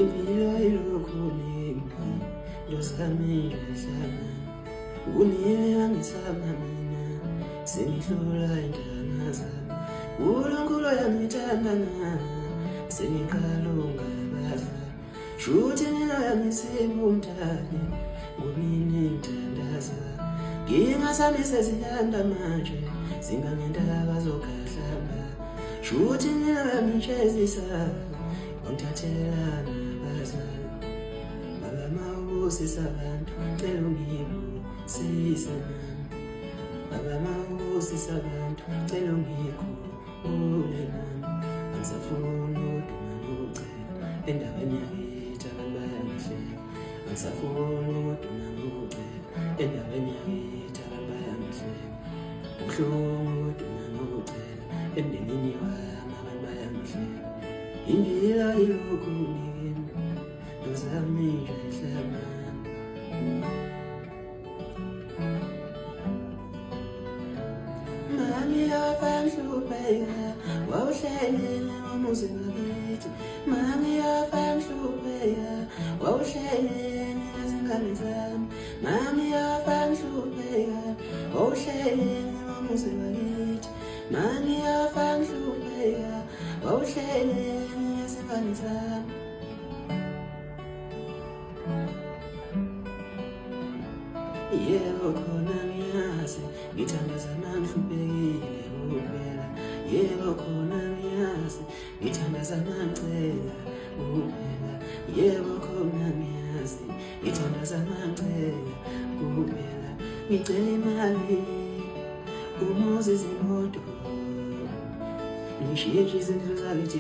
impilo ilukhuni ndozami njehlana unile angisama mina sengihlula intanga zami uNkulunkulu yangithandana sengiqala ungabaza shuthi mina yangisimumthane kunini ngithandaza ngingasami sezilanda manje zingangendaba zokahlamba shuthi mina yangitshezisa ngithathelana bazali baba mawubusisa abantu cela ungibusise nami baba mawubusisa abantu cela ungikhulule nami angisafuni uduma nokucela endaweni yakithi abantu bayangihleka angisafuni uduma nokucela endaweni yakithi abantu bayangihleka ubuhlungu uduma nokucela emndenini wami abantu bayangihleka impilo ilukhuni ndozami njehlana mami yafanhlupeka wawuhlelele ngomuzi wakithi mami yafanhlupeka wawuhlelele nezingane zami mami yafanhlupeka wawuhlelele ngomuzi wakithi mami yafanhlupeka wawuhlelele nezingane zami yebo khona ngiyazi ngithandaza mangihluphekile kuphela yebo khona ngiyazi ngithandaza mangicela kuphela yebo khona ngiyazi ngithandaza mangicela kuphela ngicela imali umuzi izimoto ngishiye izindlu zakithi